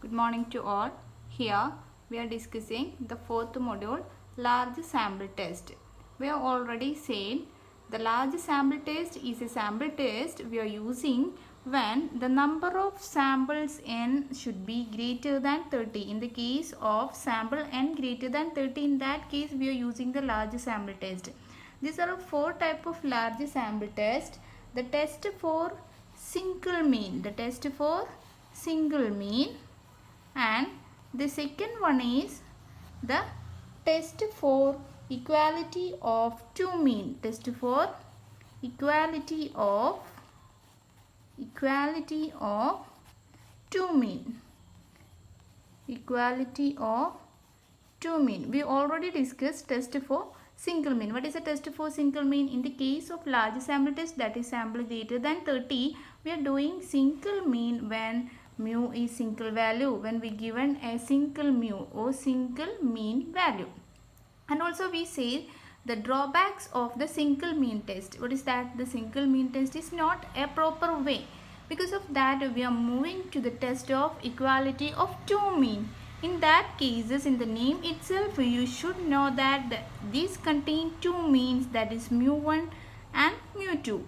Good morning to all. Here we are discussing the fourth module, large sample test. We have already said the large sample test is a sample test we are using when the number of samples n should be greater than 30. In the case of sample n greater than 30, in that case we are using the large sample test. These are four types of large sample test. The test for single mean, and the second one is the test for equality of two mean, equality of two mean. We already discussed test for single mean. What is a test for single mean? In the case of large sample test, that is sample greater than 30, we are doing single mean when mu is single value, when we given a single mu or single mean value. And also we say the drawbacks of the single mean test. What is that? The single mean test is not a proper way. Because of that, we are moving to the test of equality of two mean. In that cases, in the name itself, you should know that these contain two means, that is mu1 and mu2.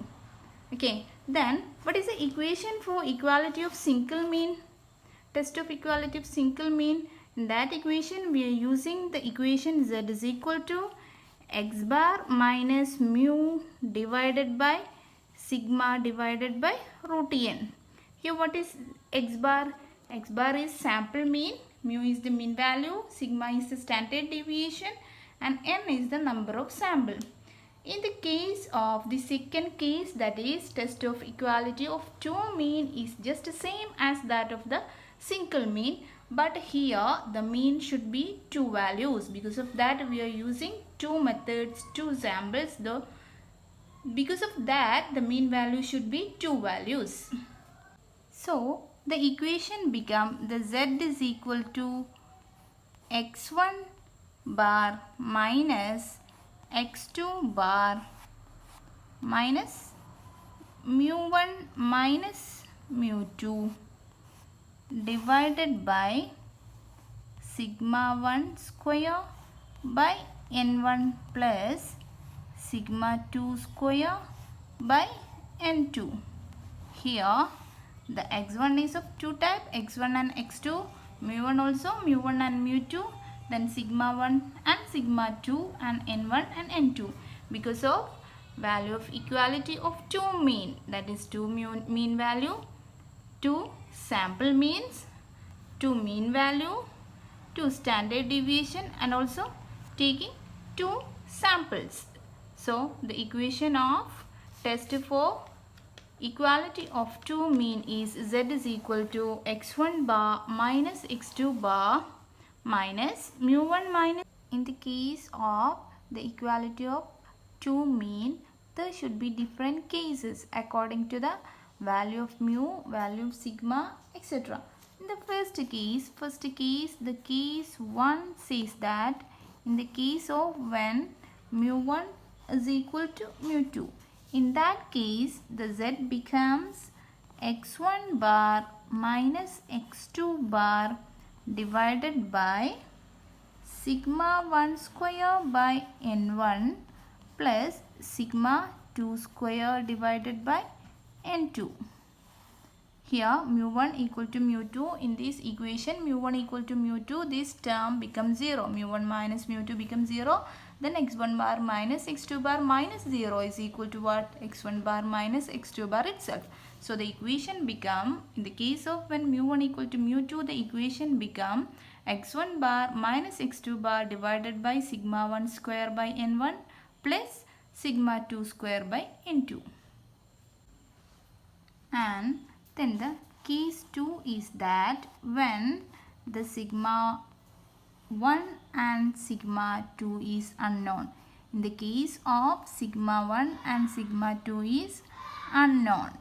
Okay, then what is the equation for equality of single mean? Test of equality of single mean. In that equation, we are using the equation z is equal to x bar minus mu divided by sigma divided by root n. Here what is x bar? X bar is sample mean, mu is the mean value, sigma is the standard deviation, and n is the number of sample. In the case of the second case, that is test of equality of two mean, is just the same as that of the single mean, but here the mean should be two values. Because of that, we are using two methods, two samples. Because of that, the mean value should be two values. So the equation become the z is equal to x1 bar minus x2 bar minus mu1 minus mu2 divided by sigma 1 square by n1 plus sigma 2 square by n2. Here the x1 is of two type, x1 and x2, mu1 also, mu1 and mu2, then sigma 1 and sigma 2, and n1 and n2. Because of value of equality of two mean, that is two mean value, two sample means, two mean value, two standard deviation, and also taking two samples. So the equation of test for equality of two mean is z is equal to x1 bar minus x2 bar minus mu1 minus. In the case of the equality of two mean, there should be different cases according to the value of mu, value of sigma, etc. In the first case, the case 1 says that in the case of when mu1 is equal to mu2, in that case the z becomes x1 bar minus x2 bar divided by sigma 1 square by n1 plus sigma 2 square divided by n2. Here mu1 equal to mu2, in this equation mu1 equal to mu2, this term becomes 0. mu1 minus mu2 becomes 0. Then x1 bar minus x2 bar minus 0 is equal to what? x1 bar minus x2 bar itself. So the equation become, in the case of when mu1 equal to mu2, the equation become x1 bar minus x2 bar divided by sigma 1 square by n1 plus sigma 2 square by n2. And then the case 2 is that when the sigma 1 and sigma 2 is unknown. In the case of sigma 1 and sigma 2 is unknown.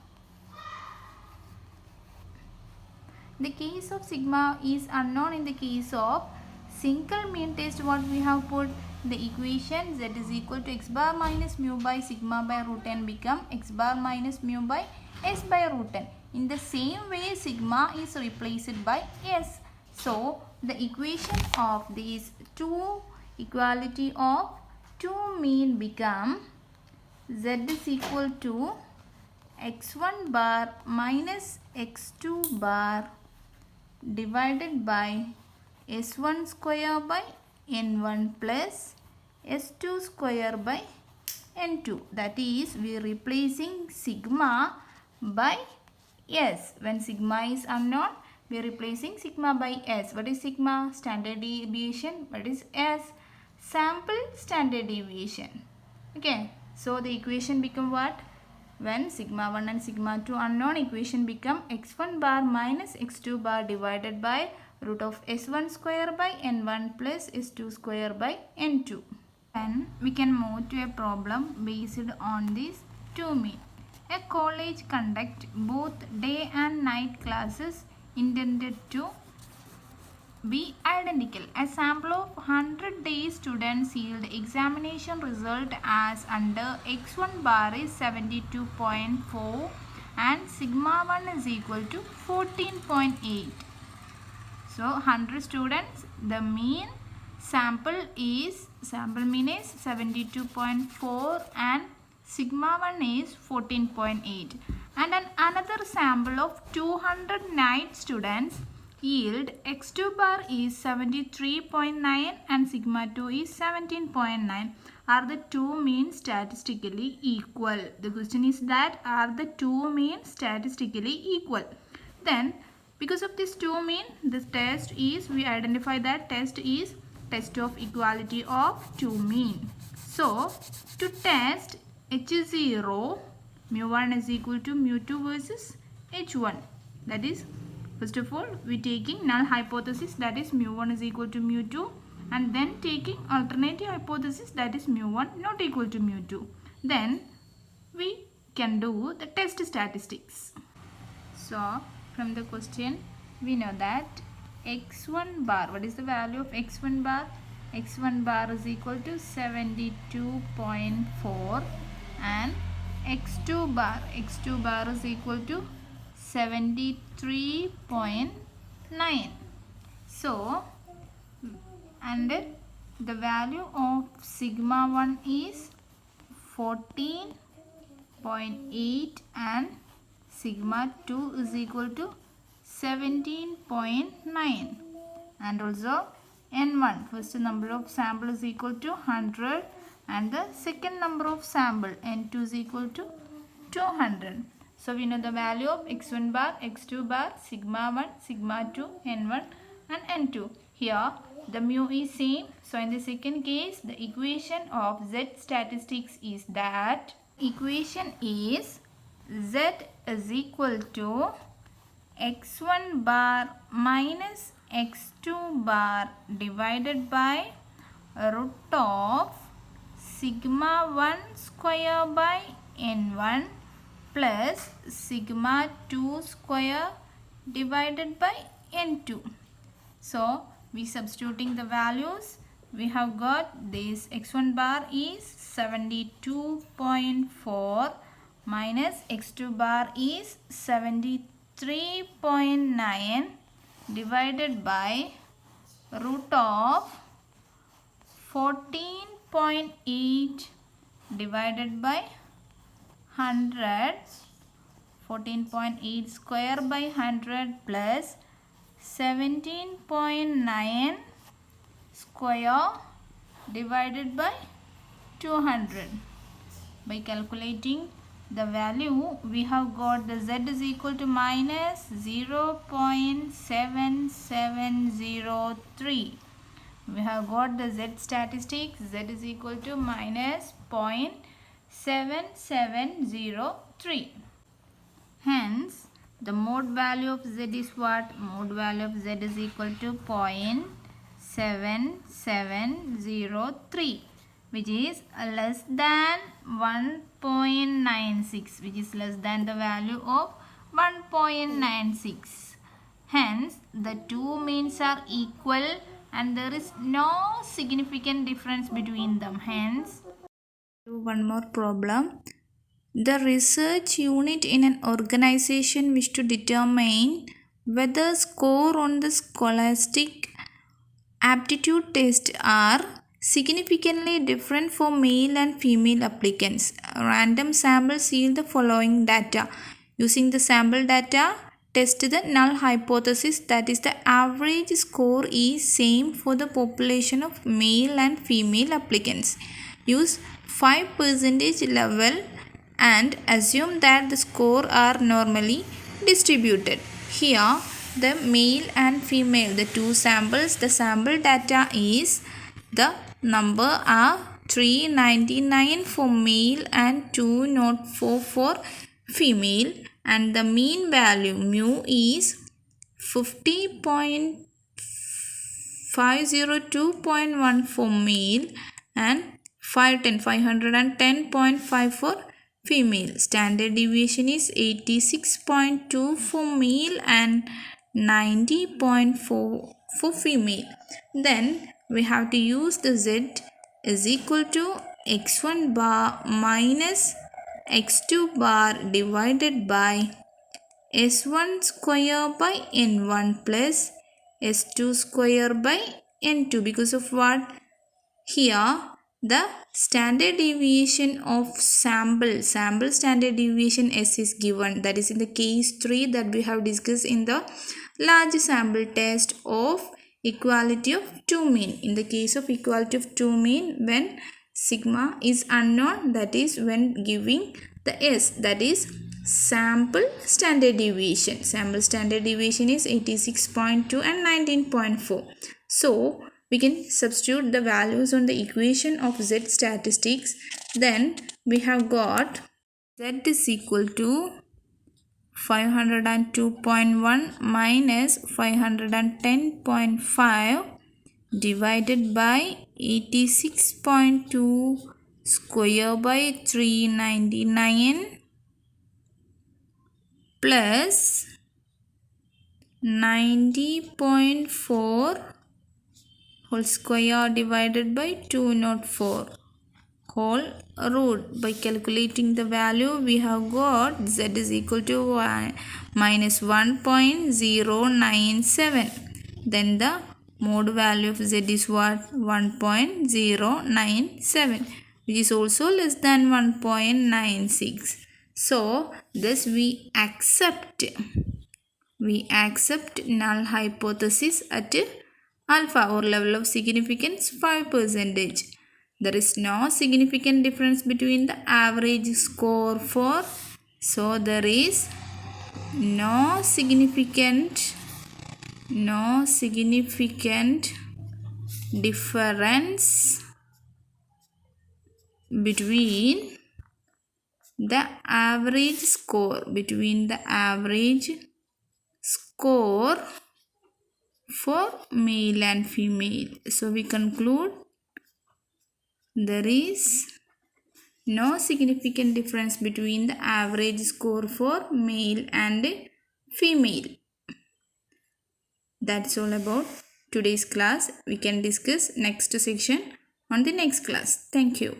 The case of sigma is unknown. In the case of single mean test, what we have put, the equation z is equal to x bar minus mu by sigma by root n become x bar minus mu by s by root n. In the same way, sigma is replaced by s. So the equation of these two equality of two mean become z is equal to x1 bar minus x2 bar divided by s1 square by n1 plus s2 square by n2. That is, we are replacing sigma by s. When sigma is unknown, we are replacing sigma by s. What is sigma? Standard deviation. What is s? Sample standard deviation. Okay. So the equation become what? When sigma 1 and sigma 2 unknown, equation become x1 bar minus x2 bar divided by root of s1 square by n1 plus s2 square by n2. Then we can move to a problem based on these two mean. A college conduct both day and night classes intended to be identical. A sample of 100 day students yield examination result as under x1 bar is 72.4 and sigma 1 is equal to 14.8. So 100 students, the mean sample mean is 72.4 and sigma 1 is 14.8. And another sample of 200 night students yield x2 bar is 73.9 and sigma 2 is 17.9. Are the two mean statistically equal? The question is that are the two mean statistically equal? Then because of this two mean, this test is, we identify that test is test of equality of two mean. So to test h0, mu1 is equal to mu2 versus h1. That is, first of all, we taking null hypothesis, that is mu1 is equal to mu2, and then taking alternative hypothesis, that is mu1 not equal to mu2. Then we can do the test statistics. So from the question we know that x1 bar, what is the value of x1 bar? x1 bar is equal to 72.4 and x2 bar is equal to 73.9. So and the value of sigma 1 is 14.8 and sigma 2 is equal to 17.9. And also n1, first number of sample is equal to 100 and the second number of sample n2 is equal to 200. So we know the value of x1 bar, x2 bar, sigma 1, sigma 2, n1 and n2. Here the mu is same. So in the second case, the equation of z statistics is that equation is z is equal to x1 bar minus x2 bar divided by root of sigma 1 square by n1 plus sigma 2 square divided by n2. So we substituting the values, we have got this x1 bar is 72.4 minus x2 bar is 73.9 divided by root of 14.8 divided by 100, 14.8 square by 100 plus 17.9 square divided by 200. By calculating the value, we have got the z is equal to minus 0.7703. We have got the z statistics, z is equal to minus 0.7703. Hence, the mode value of z is what? Mode value of z is equal to 0.7703, which is less than 1.96, which is less than the value of 1.96. Hence, the two means are equal and there is no significant difference between them. Hence, do one more problem. The research unit in an organization wish to determine whether score on the scholastic aptitude test are significantly different for male and female applicants. Random samples yield the following data. Using the sample data, test the null hypothesis, that is the average score is same for the population of male and female applicants. Use 5% level and assume that the score are normally distributed. Here the male and female, the two samples, the sample data is the number are 399 for male and 204 for female, and the mean value mu is 502.1 for male and 510.5 for female. Standard deviation is 86.2 for male and 90.4 for female. Then we have to use the z is equal to x1 bar minus x2 bar divided by s1 square by n1 plus s2 square by n2. Because of what? Here the standard deviation of sample standard deviation s is given, that is in the case 3 that we have discussed in the large sample test of equality of two mean. In the case of equality of two mean, when sigma is unknown, that is when giving the s, that is sample standard deviation. Sample standard deviation is 86.2 and 19.4. So we can substitute the values on the equation of z statistics. Then we have got z is equal to 502.1 minus 510.5 divided by 86.2 square by 399 plus 90.4 whole square divided by 204 whole root. By calculating the value, we have got z is equal to minus 1.097. Then the mode value of z is what? 1.097, which is also less than 1.96. So thus we accept null hypothesis at alpha or level of significance 5%. There is no significant difference between the average score for, so there is no significant difference between the average score for male and female. So we conclude there is no significant difference between the average score for male and female. That's all about today's class. We can discuss next section on the next class. Thank you.